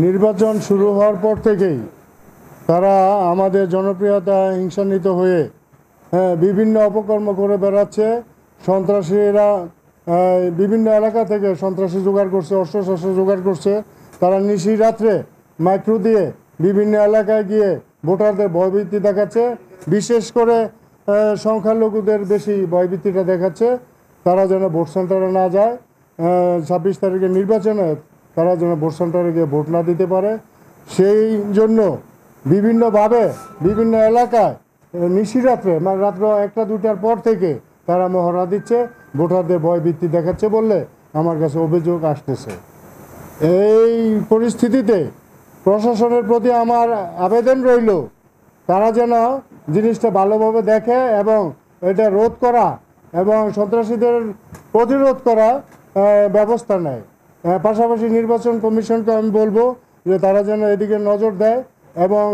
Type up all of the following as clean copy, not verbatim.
নির্বাচন শুরু হওয়ার পর থেকেই তারা আমাদের জনপ্রিয়তা হিংসান্বিত হয়ে বিভিন্ন অপকর্ম করে বেড়াচ্ছে। সন্ত্রাসীরা বিভিন্ন এলাকা থেকে সন্ত্রাসী জোগাড় করছে, অস্ত্রশস্ত্র জোগাড় করছে। তারা নিশি রাত্রে মাইক্রো দিয়ে বিভিন্ন এলাকায় গিয়ে ভোটারদের ভয়ভীতি দেখাচ্ছে। বিশেষ করে সংখ্যালঘুদের বেশি ভয়ভীতিটা দেখাচ্ছে। তারা যেন ভোট সেন্টারে না যায়, 26 তারিখের নির্বাচনে তারা যেন ভোট সেন্টারে গিয়ে ভোট না দিতে পারে। সেই জন্য বিভিন্নভাবে বিভিন্ন এলাকায় নিশিরাত্রে মানে রাত্র 1টা-2টার পর থেকে তারা মহড়া দিচ্ছে, ভোটারদের ভয়ভীতি দেখাচ্ছে বললে আমার কাছে অভিযোগ আসতেছে। এই পরিস্থিতিতে প্রশাসনের প্রতি আমার আবেদন রইল, তারা যেন জিনিসটা ভালোভাবে দেখে এবং এটা রোধ করা এবং সন্ত্রাসীদের প্রতিরোধ করা ব্যবস্থা নেয়। পাশাপাশি নির্বাচন কমিশনকে আমি বলবো যে তারা যেন এদিকে নজর দেয় এবং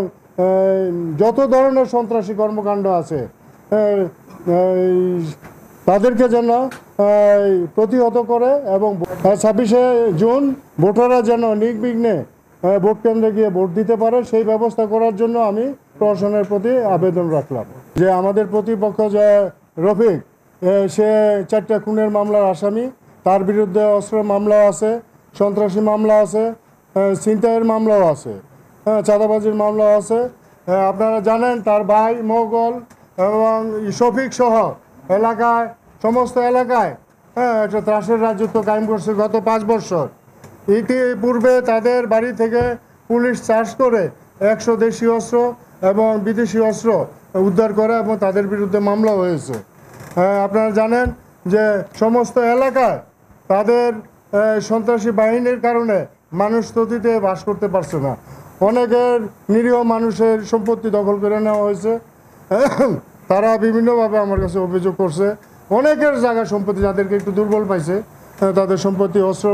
যত ধরনের সন্ত্রাসী কর্মকাণ্ড আছে তাদেরকে যেন প্রতিহত করে এবং 26শে জুন ভোটাররা যেন নির্বিঘ্নে ভোট কেন্দ্রে গিয়ে ভোট দিতে পারে সেই ব্যবস্থা করার জন্য আমি প্রশাসনের প্রতি আবেদন রাখলাম। যে আমাদের প্রতিপক্ষ যে রফিক, সে 4টা খুনের মামলার আসামি, তার বিরুদ্ধে অস্ত্রের মামলাও আছে, সন্ত্রাসী মামলা আছে, ছিনতাইয়ের মামলাও আছে, চাঁদাবাজির মামলাও আছে। আপনারা জানেন তার ভাই মোগল এবং শফিক সহ এলাকায় সমস্ত এলাকায় একটা ত্রাসের রাজত্ব কায়েম করছে গত 5 বছর। ইতিপূর্বে তাদের বাড়ি থেকে পুলিশ সার্চ করে 100 দেশীয় অস্ত্র এবং বিদেশি অস্ত্র উদ্ধার করে এবং তাদের বিরুদ্ধে মামলা হয়েছে। আপনারা জানেন যে সমস্ত এলাকায় তাদের সন্ত্রাসী বাহিনীর কারণে মানুষ স্বস্তিতে বাস করতে পারছে না। অনেকের নিরীহ মানুষের সম্পত্তি দখল করে নেওয়া হয়েছে। তারা বিভিন্নভাবে আমার কাছে অভিযোগ করছে, অনেকের জায়গা সম্পত্তি যাদেরকে একটু দুর্বল পাইছে তাদের সম্পত্তি অস্ত্র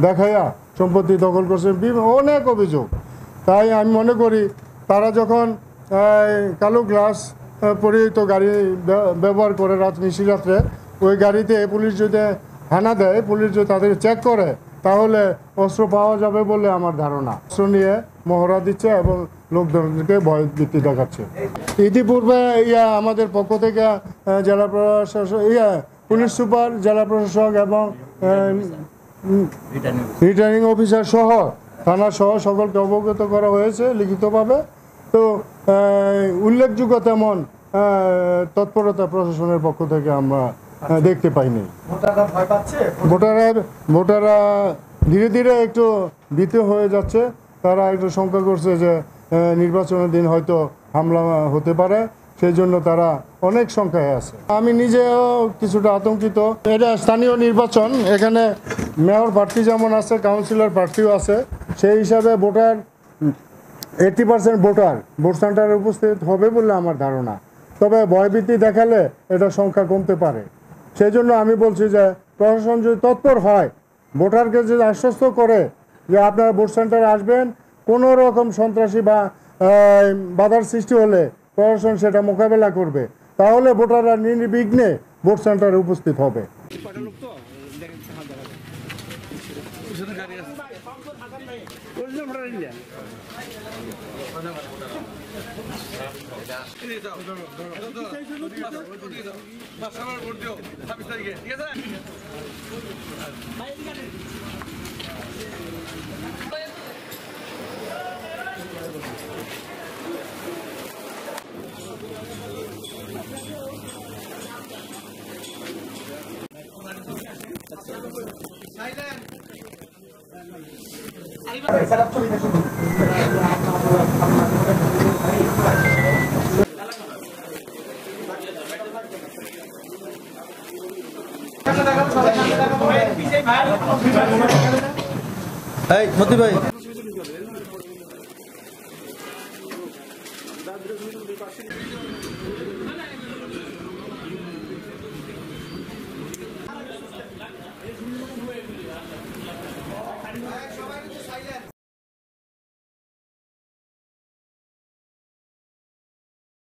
দেখাইয়া সম্পত্তি দখল করছে, অনেক অভিযোগ। তাই আমি মনে করি তারা যখন কালো গ্লাস পরিহিত গাড়ি ব্যবহার করে নিশিরাত্রে, ওই গাড়িতে পুলিশ যদি হানা দেয়, পুলিশ যদি তাদের চেক করে তাহলে অস্ত্র পাওয়া যাবে বলে আমার ধারণা। অস্ত্র নিয়ে মহড়া দিচ্ছে এবং লোকজনকে ভয়ভীতি দেখাচ্ছে। ইতিপূর্বে আমাদের পক্ষ থেকে জেলা প্রশাসক পুলিশ সুপার, জেলা প্রশাসক এবং রিটার্নিং অফিসার সহ থানা সহ সকলকে অবগত করা হয়েছে লিখিতভাবে। তো উল্লেখযোগ্য তেমন তৎপরতা প্রশাসনের পক্ষ থেকে আমরা দেখতে পাইনি। ভোটাররা ধীরে ধীরে একটু ভীত হয়ে যাচ্ছে। তারা একটু শঙ্কা করছে যে নির্বাচনের দিন হয়তো হামলা হতে পারে, সেই জন্য তারা অনেক সংখ্যায় আছে। আমি নিজেও কিছুটা আতঙ্কিত। এটা স্থানীয় নির্বাচন, এখানে মেয়র প্রার্থী যেমন আছে, কাউন্সিলর প্রার্থীও আছে। সেই হিসাবে ভোটার 80% ভোটার ভোট সেন্টারে উপস্থিত হবে বলে আমার ধারণা। তবে ভয়ভীতি দেখালে এটা সংখ্যা কমতে পারে। সেই জন্য আমি বলছি যে প্রশাসন যদি তৎপর হয়, ভোটারকে যদি আশ্বস্ত করে যে আপনারা ভোট সেন্টারে আসবেন, কোনো রকম সন্ত্রাসী বা বাধার সৃষ্টি হলে প্রশাসন সেটা মোকাবেলা করবে, তাহলে ভোটাররা নির্বিঘ্নে ভোট সেন্টারে উপস্থিত হবে। মতি ভাই